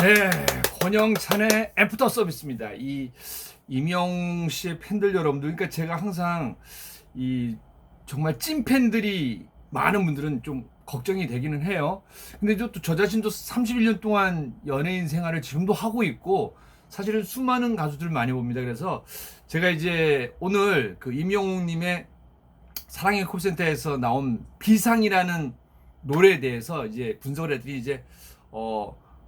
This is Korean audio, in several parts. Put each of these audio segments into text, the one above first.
네, 권영찬의 애프터 서비스입니다. 이 임영 씨의 팬들 여러분들, 그러니까 제가 항상 이 정말 찐 팬들이 많은 분들은 좀 걱정이 되기는 해요. 근데 또 저 자신도 31년 동안 연예인 생활을 지금도 하고 있고 사실은 수많은 가수들 많이 봅니다. 그래서 제가 이제 오늘 그 임영웅님의 사랑의 콜센터에서 나온 비상이라는 노래에 대해서 이제 분석을 했더니 이제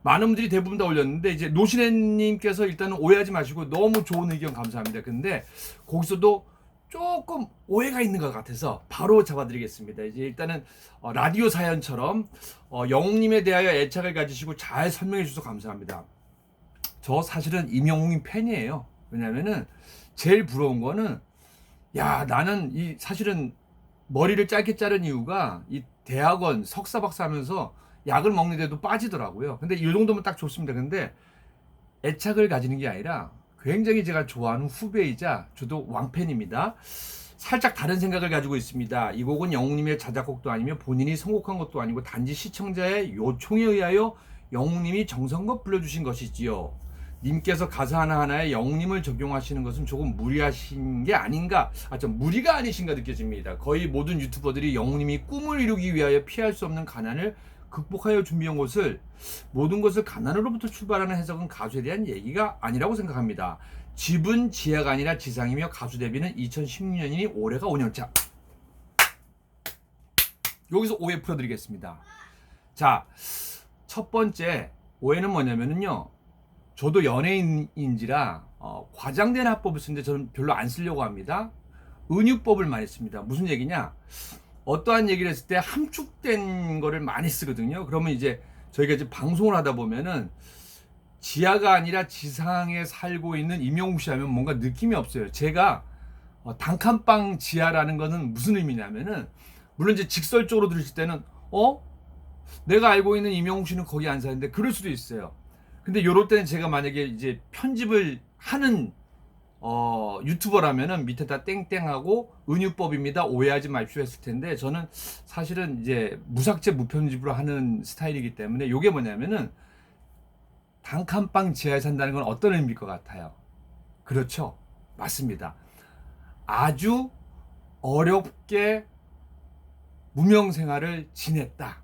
많은 분들이 대부분 다 올렸는데 이제 노신혜님께서 일단은 오해하지 마시고 너무 좋은 의견 감사합니다. 근데 거기서도 조금 오해가 있는 것 같아서 바로 잡아드리겠습니다. 이제 일단은 라디오 사연처럼 영웅님에 대하여 애착을 가지시고 잘 설명해 주셔서 감사합니다. 저 사실은 임영웅님 팬이에요. 왜냐면은 제일 부러운 거는 야 나는 이 사실은 머리를 짧게 자른 이유가 이 대학원 석사 박사 하면서 약을 먹는데도 빠지더라고요. 근데 이 정도면 딱 좋습니다. 근데 애착을 가지는 게 아니라 굉장히 제가 좋아하는 후배이자 저도 왕팬입니다. 살짝 다른 생각을 가지고 있습니다. 이 곡은 영웅님의 자작곡도 아니며 본인이 선곡한 것도 아니고 단지 시청자의 요청에 의하여 영웅님이 정성껏 불러주신 것이지요. 님께서 가사 하나하나에 영웅님을 적용하시는 것은 조금 무리하신 게 아닌가, 좀 무리가 아니신가 느껴집니다. 거의 모든 유튜버들이 영웅님이 꿈을 이루기 위하여 피할 수 없는 가난을 극복하여 준비한 것을 모든 것을 가난으로부터 출발하는 해석은 가수에 대한 얘기가 아니라고 생각합니다. 집은 지하가 아니라 지상이며 가수 데뷔는 2016년이니 올해가 5년차. 여기서 오해 풀어드리겠습니다. 자, 첫 번째 오해는 뭐냐면요. 저도 연예인인지라 과장된 화법을 쓰는데 저는 별로 안 쓰려고 합니다. 은유법을 많이 씁니다. 무슨 얘기냐? 어떠한 얘기를 했을 때 함축된 거를 많이 쓰거든요. 그러면 이제 저희가 이제 방송을 하다 보면은 지하가 아니라 지상에 살고 있는 임영웅 씨 하면 뭔가 느낌이 없어요. 제가 단칸방 지하라는 거는 무슨 의미냐면은 물론 이제 직설적으로 들으실 때는 내가 알고 있는 임영웅 씨는 거기 안 사는데 그럴 수도 있어요. 근데 요럴 때는 제가 만약에 이제 편집을 하는 유튜버라면은 밑에다 땡땡하고 은유법입니다. 오해하지 마십시오 했을 텐데 저는 사실은 이제 무삭제 무편집으로 하는 스타일이기 때문에 요게 뭐냐면은 단칸방 지하에 산다는 건 어떤 의미일 것 같아요? 그렇죠. 맞습니다. 아주 어렵게 무명 생활을 지냈다.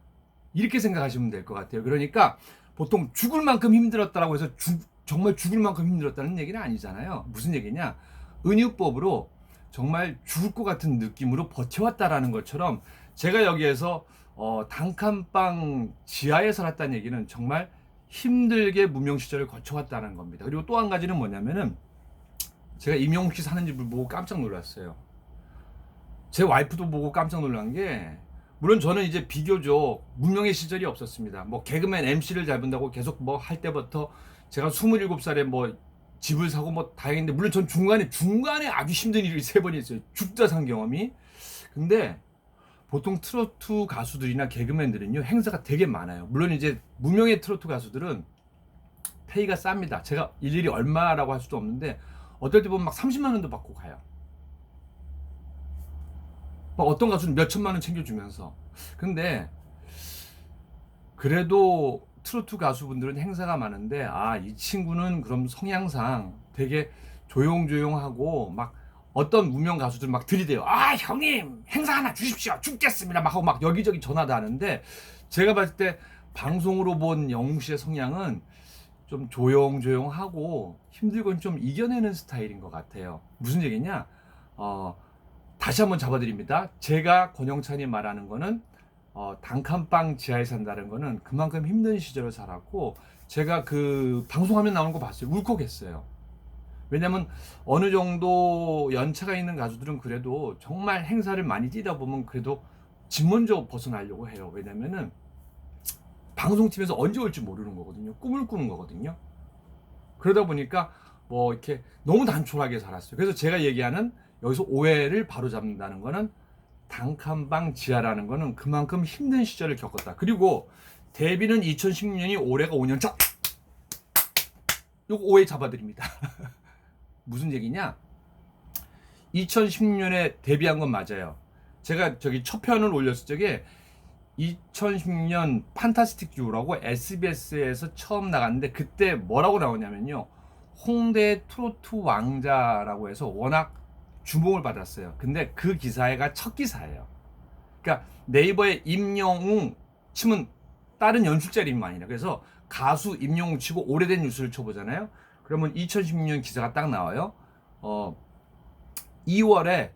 이렇게 생각하시면 될 것 같아요. 그러니까 보통 죽을 만큼 힘들었다라고 해서 정말 죽을 만큼 힘들었다는 얘기는 아니잖아요. 무슨 얘기냐? 은유법으로 정말 죽을 것 같은 느낌으로 버텨왔다라는 것처럼 제가 여기에서 단칸방 지하에 살았다는 얘기는 정말 힘들게 무명 시절을 거쳐왔다는 겁니다. 그리고 또 한 가지는 뭐냐면은 제가 임영웅 씨 사는 집을 보고 깜짝 놀랐어요. 제 와이프도 보고 깜짝 놀란 게 물론 저는 이제 비교적 무명의 시절이 없었습니다. 뭐 개그맨 MC를 잘 본다고 계속 뭐 할 때부터 제가 27살에 뭐 집을 사고 뭐 다행인데 물론 전 중간에 아주 힘든 일이 3번 있어요. 죽다 산 경험이. 근데 보통 트로트 가수들이나 개그맨들은요 행사가 되게 많아요. 물론 이제 무명의 트로트 가수들은 페이가 쌉니다. 제가 일일이 얼마라고 할 수도 없는데 어떨 때 보면 막 30만 원도 받고 가요. 어떤 가수는 몇 천만 원 챙겨주면서. 근데 그래도 트로트 가수분들은 행사가 많은데 이 친구는 그럼 성향상 되게 조용조용하고 막 어떤 무명 가수들 막 들이대요. 형님 행사 하나 주십시오. 죽겠습니다. 막 하고 막 여기저기 전화도 하는데 제가 봤을 때 방송으로 본 영웅 씨의 성향은 좀 조용조용하고 힘들건 좀 이겨내는 스타일인 것 같아요. 무슨 얘기냐? 다시 한번 잡아드립니다. 제가 권영찬이 말하는 거는 단칸방 지하에 산다는 거는 그만큼 힘든 시절을 살았고 제가 그 방송화면 나오는 거 봤어요. 울컥했어요. 왜냐면 어느 정도 연차가 있는 가수들은 그래도 정말 행사를 많이 뛰다 보면 그래도 집 먼저 벗어나려고 해요. 왜냐면은 방송팀에서 언제 올지 모르는 거거든요. 꿈을 꾸는 거거든요. 그러다 보니까 뭐 이렇게 너무 단촐하게 살았어요. 그래서 제가 얘기하는 여기서 오해를 바로잡는다는 거는 단칸방 지하라는 거는 그만큼 힘든 시절을 겪었다. 그리고 데뷔는 2016년이 올해가 5년차. 요거 오해 잡아드립니다. 무슨 얘기냐? 2016년에 데뷔한 건 맞아요. 제가 저기 첫 편을 올렸을 적에 2016년 판타스틱 듀오라고 SBS에서 처음 나갔는데 그때 뭐라고 나오냐면요. 홍대 트로트 왕자라고 해서 워낙 주목을 받았어요. 근데 그 기사가 첫 기사예요. 그러니까 네이버에 임영웅 치면 다른 연출자 이름이 많이 나. 그래서 가수 임영웅 치고 오래된 뉴스를 쳐보잖아요. 그러면 2016년 기사가 딱 나와요. 2월에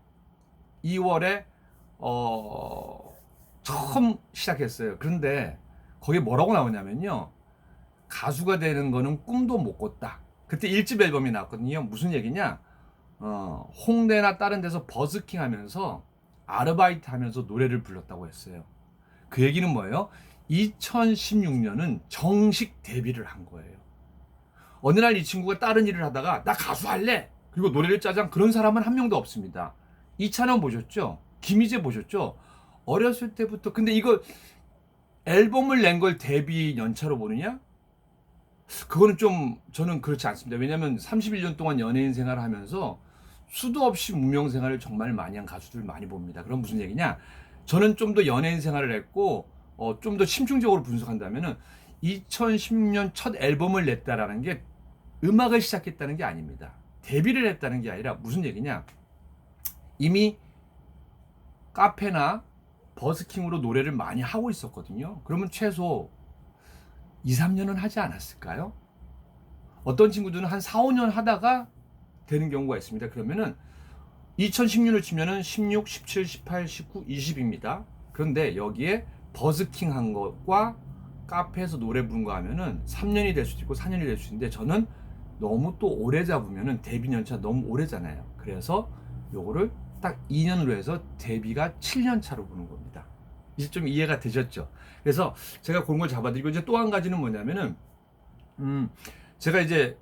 처음 시작했어요. 그런데 거기에 뭐라고 나오냐면요. 가수가 되는 거는 꿈도 못 꿨다. 그때 1집 앨범이 나왔거든요. 무슨 얘기냐? 홍대나 다른 데서 버스킹 하면서 아르바이트 하면서 노래를 불렀다고 했어요. 그 얘기는 뭐예요? 2016년은 정식 데뷔를 한 거예요. 어느 날 이 친구가 다른 일을 하다가 나 가수 할래! 그리고 노래를 짜장 그런 사람은 한 명도 없습니다. 이찬원 보셨죠? 김희재 보셨죠? 어렸을 때부터 근데 이거 앨범을 낸 걸 데뷔 연차로 보느냐? 그거는 좀 저는 그렇지 않습니다. 왜냐하면 31년 동안 연예인 생활을 하면서 수도 없이 무명 생활을 정말 많이 한 가수들 많이 봅니다. 그럼 무슨 얘기냐? 저는 좀 더 연예인 생활을 했고 좀 더 심층적으로 분석한다면은 2016년 첫 앨범을 냈다라는 게 음악을 시작했다는 게 아닙니다. 데뷔를 했다는 게 아니라 무슨 얘기냐? 이미 카페나 버스킹으로 노래를 많이 하고 있었거든요. 그러면 최소 2, 3년은 하지 않았을까요? 어떤 친구들은 한 4, 5년 하다가 되는 경우가 있습니다. 그러면은 2016년을 치면은 16, 17, 18, 19, 20입니다. 그런데 여기에 버스킹 한 것과 카페에서 노래 부른 거 하면은 3년이 될 수도 있고 4년이 될 수 있는데 저는 너무 또 오래 잡으면은 데뷔 연차 너무 오래잖아요. 그래서 요거를 딱 2년으로 해서 데뷔가 7년 차로 보는 겁니다. 이제 좀 이해가 되셨죠? 그래서 제가 그런 걸 잡아드리고 이제 또 한 가지는 뭐냐면은 제가 이제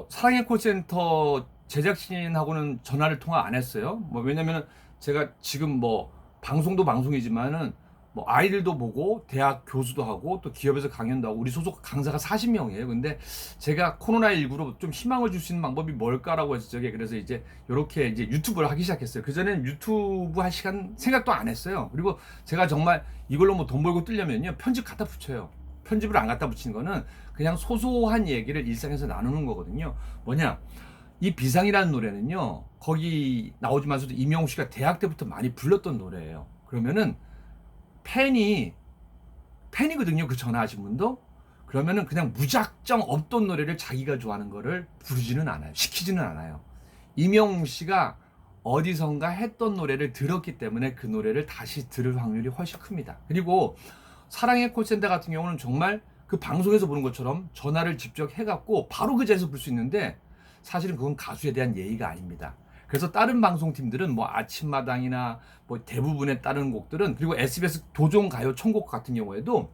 사랑의 콜센터 제작진하고는 전화를 통화 안 했어요. 뭐 왜냐면은 제가 지금 뭐 방송도 방송이지만은 뭐 아이들도 보고 대학 교수도 하고 또 기업에서 강연도 하고 우리 소속 강사가 40명이에요. 근데 제가 코로나19로 좀 희망을 줄 수 있는 방법이 뭘까라고 해서 저게 그래서 이제 이렇게 이제 유튜브를 하기 시작했어요. 그전에는 유튜브 할 시간 생각도 안 했어요. 그리고 제가 정말 이걸로 뭐 돈 벌고 뜨려면요. 편집 갖다 붙여요. 편집을 안 갖다 붙이는 거는 그냥 소소한 얘기를 일상에서 나누는 거거든요. 뭐냐? 이 비상이라는 노래는요. 거기 나오지만서도 임영웅 씨가 대학 때부터 많이 불렀던 노래예요. 그러면은 팬이거든요. 그 전화하신 분도. 그러면은 그냥 무작정 없던 노래를 자기가 좋아하는 거를 부르지는 않아요. 시키지는 않아요. 임영웅 씨가 어디선가 했던 노래를 들었기 때문에 그 노래를 다시 들을 확률이 훨씬 큽니다. 그리고 사랑의 콜센터 같은 경우는 정말 그 방송에서 보는 것처럼 전화를 직접 해갖고 바로 그 자리에서 부를 수 있는데 사실은 그건 가수에 대한 예의가 아닙니다. 그래서 다른 방송팀들은 뭐 아침마당이나 뭐 대부분의 다른 곡들은 그리고 SBS 도종가요 천곡 같은 경우에도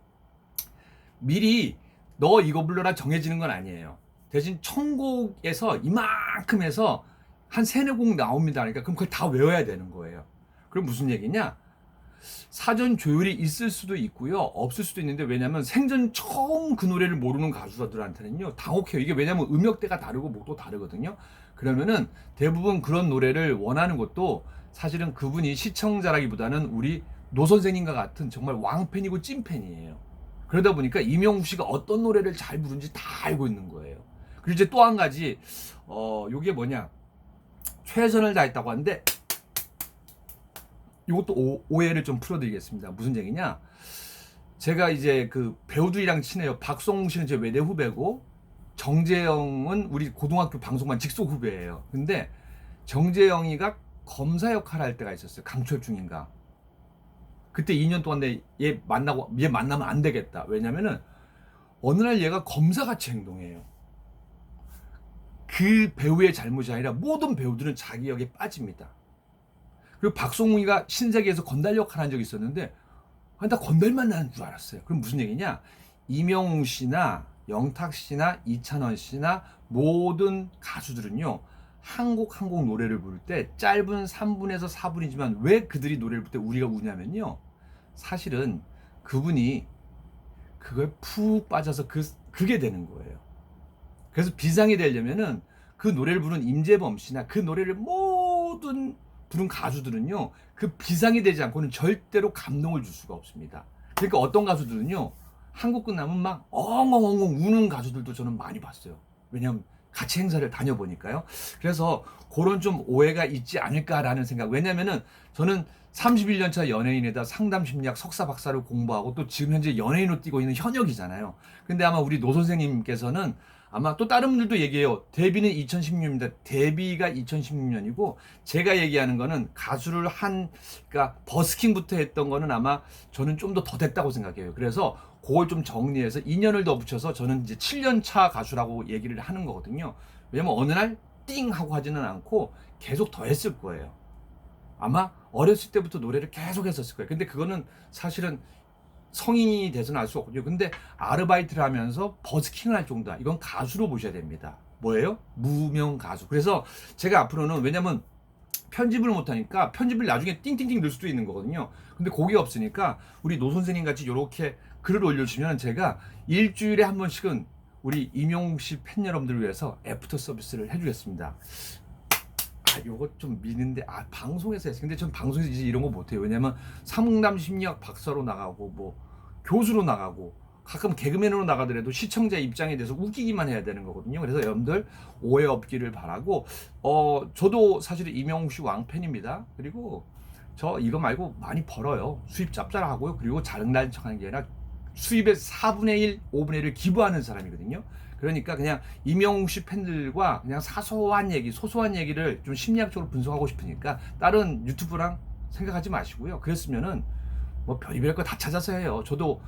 미리 너 이거 불러라 정해지는 건 아니에요. 대신 천곡에서 이만큼 해서 한 세네 곡 나옵니다. 그러니까 그럼 그걸 다 외워야 되는 거예요. 그럼 무슨 얘기냐? 사전 조율이 있을 수도 있고요. 없을 수도 있는데 왜냐면 생전 처음 그 노래를 모르는 가수들한테는요. 당혹해요. 이게 왜냐면 음역대가 다르고 목도 다르거든요. 그러면은 대부분 그런 노래를 원하는 것도 사실은 그분이 시청자라기보다는 우리 노 선생님과 같은 정말 왕팬이고 찐팬이에요. 그러다 보니까 임영웅 씨가 어떤 노래를 잘 부른지 다 알고 있는 거예요. 그리고 이제 또 한 가지 요게 뭐냐? 최선을 다했다고 하는데 이것도 오해를 좀 풀어드리겠습니다. 무슨 얘기냐? 제가 이제 그 배우들이랑 친해요. 박성웅 씨는 제 외대 후배고 정재영은 우리 고등학교 방송반 직속 후배예요. 근데 정재영이가 검사 역할 할 때가 있었어요. 강철중인가. 그때 2년 동안 얘 만나면 안 되겠다. 왜냐면은 어느 날 얘가 검사같이 행동해요. 그 배우의 잘못이 아니라 모든 배우들은 자기 역에 빠집니다. 그리고 박성웅이가 신세계에서 건달 역할 한 적이 있었는데 나 건달만 나는 줄 알았어요. 그럼 무슨 얘기냐? 임영웅 씨나 영탁 씨나 이찬원 씨나 모든 가수들은요. 한 곡 한 곡 노래를 부를 때 짧은 3분에서 4분이지만 왜 그들이 노래를 부를 때 우리가 우냐면요. 사실은 그분이 그걸 푹 빠져서 그게 되는 거예요. 그래서 비상이 되려면은 그 노래를 부른 임재범 씨나 그 노래를 모든 부른 가수들은요. 그 비상이 되지 않고는 절대로 감동을 줄 수가 없습니다. 그러니까 어떤 가수들은요, 한국 끝나면 막 엉엉엉엉 우는 가수들도 저는 많이 봤어요. 왜냐면 같이 행사를 다녀보니까요. 그래서 그런 좀 오해가 있지 않을까라는 생각. 왜냐면은 저는 31년 차 연예인에다 상담 심리학 석사 박사를 공부하고 또 지금 현재 연예인으로 뛰고 있는 현역이잖아요. 근데 아마 우리 노 선생님께서는 아마 또 다른 분들도 얘기해요. 데뷔는 2016년입니다. 데뷔가 2016년이고 제가 얘기하는 거는 가수를 그러니까 버스킹부터 했던 거는 아마 저는 좀 더 됐다고 생각해요. 그래서 그걸 좀 정리해서 2년을 더 붙여서 저는 이제 7년 차 가수라고 얘기를 하는 거거든요. 왜냐면 어느 날 띵 하고 하지는 않고 계속 더 했을 거예요. 아마 어렸을 때부터 노래를 계속 했었을 거예요. 근데 그거는 사실은 성인이 돼서는 알 수 없거든요. 근데 아르바이트를 하면서 버스킹을 할 정도다. 이건 가수로 보셔야 됩니다. 뭐예요? 무명 가수. 그래서 제가 앞으로는, 왜냐면 편집을 못하니까 편집을 나중에 띵띵띵 넣을 수도 있는 거거든요. 근데 그게 없으니까 우리 노 선생님 같이 이렇게 글을 올려주시면 제가 일주일에 한 번씩은 우리 임영웅 씨 팬 여러분들을 위해서 애프터 서비스를 해주겠습니다. 요거 좀 미는데, 방송에서 했어요. 근데 전 방송에서 이제 이런 거 못해요. 왜냐면 상담 심리학 박사로 나가고 뭐 교수로 나가고 가끔 개그맨으로 나가더라도 시청자 입장에 대해서 웃기기만 해야 되는 거거든요. 그래서 여러분들 오해 없기를 바라고, 저도 사실 임영웅 씨 왕팬입니다. 그리고 저 이거 말고 많이 벌어요. 수입 짭짤하고요. 그리고 자랑난 척하는 게 아니라 수입의 4분의 1, 5분의 1을 기부하는 사람이거든요. 그러니까 그냥 임영웅 씨 팬들과 그냥 사소한 얘기, 소소한 얘기를 좀 심리학적으로 분석하고 싶으니까 다른 유튜브랑 생각하지 마시고요. 그랬으면은 뭐 별의별 거 다 찾아서 해요. 저도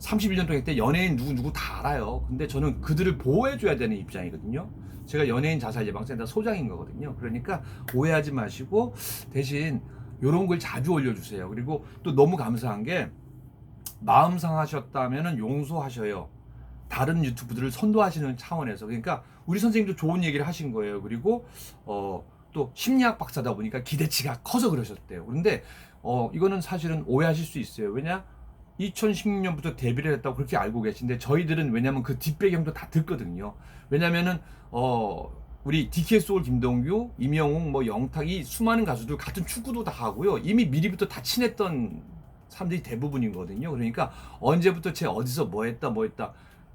31년 동안 했때 연예인 누구 다 알아요. 근데 저는 그들을 보호해줘야 되는 입장이거든요. 제가 연예인 자살 예방센터 소장인 거거든요. 그러니까 오해하지 마시고 대신 이런 걸 자주 올려주세요. 그리고 또 너무 감사한 게, 마음 상하셨다면은 용서하셔요. 다른 유튜브들을 선도하시는 차원에서. 그러니까 우리 선생님도 좋은 얘기를 하신 거예요. 그리고 또 심리학 박사다 보니까 기대치가 커서 그러셨대요. 그런데 이거는 사실은 오해하실 수 있어요. 왜냐? 2016년부터 데뷔를 했다고 그렇게 알고 계신데 저희들은, 왜냐면 그 뒷배경도 다 듣거든요. 왜냐면은 우리 DK 소울 김동규, 임영웅, 뭐 영탁이 수많은 가수들 같은 축구도 다 하고요. 이미 미리부터 다 친했던 사람들이 대부분이거든요. 그러니까 언제부터 쟤 어디서 뭐 했다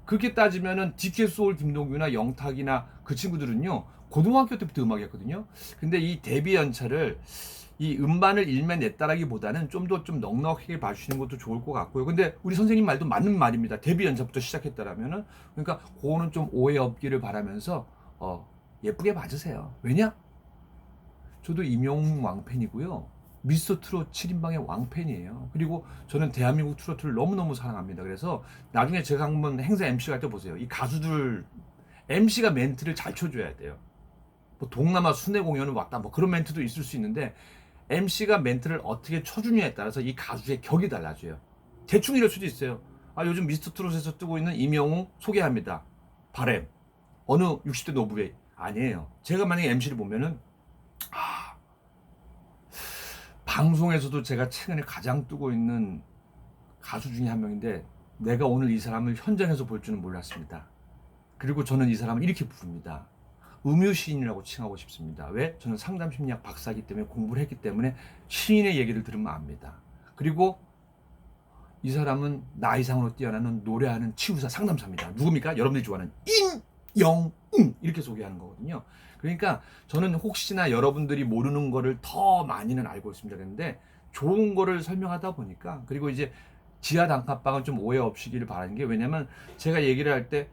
그렇게 따지면은 DK 소울 김동규나 영탁이나 그 친구들은요 고등학교 때부터 음악했거든요. 근데 이 데뷔 연차를 이 음반을 일면냈다라기보다는 좀 더 좀 넉넉하게 봐주시는 것도 좋을 것 같고요. 근데 우리 선생님 말도 맞는 말입니다. 데뷔 연차부터 시작했다라면은, 그러니까 그거는 좀 오해 없기를 바라면서 예쁘게 봐주세요. 왜냐? 저도 임영웅 왕팬이고요. 미스터 트롯 7인방의 왕팬이에요. 그리고 저는 대한민국 트로트를 너무너무 사랑합니다. 그래서 나중에 제가 한번 행사 MC 갈 때 보세요. 이 가수들 MC가 멘트를 잘 쳐줘야 돼요. 뭐 동남아 순회 공연을 왔다 뭐 그런 멘트도 있을 수 있는데, MC가 멘트를 어떻게 쳐주냐에 따라서 이 가수의 격이 달라져요. 대충 이럴 수도 있어요. 요즘 미스터 트롯에서 뜨고 있는 임영웅 소개합니다. 바램. 어느 60대 노부의. 아니에요. 제가 만약에 MC를 보면은 방송에서도 제가 최근에 가장 뜨고 있는 가수 중에 한 명인데, 내가 오늘 이 사람을 현장에서 볼 줄은 몰랐습니다. 그리고 저는 이 사람을 이렇게 부릅니다. 음유시인이라고 칭하고 싶습니다. 왜? 저는 상담심리학 박사이기 때문에, 공부를 했기 때문에 시인의 얘기를 들으면 압니다. 그리고 이 사람은 나 이상으로 뛰어나는 노래하는 치유사 상담사입니다. 누굽니까? 여러분들이 좋아하는 임영웅, 이렇게 소개하는 거거든요. 그러니까 저는 혹시나 여러분들이 모르는 거를 더 많이는 알고 있습니다. 그런데 좋은 거를 설명하다 보니까, 그리고 이제 지하 단칸방은 좀 오해 없이기를 바라는 게, 왜냐면 제가 얘기를 할 때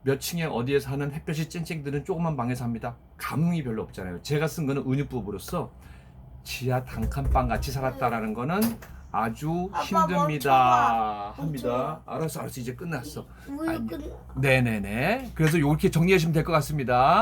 몇 층에 어디에 사는 햇볕이 쨍쨍드는 조그만 방에 삽니다. 감흥이 별로 없잖아요. 제가 쓴 거는 은유법으로서 지하 단칸방 같이 살았다라는 거는 아주 힘듭니다. 합니다. 알았어, 이제 끝났어. 네네네. 그래서 이렇게 정리하시면 될 것 같습니다.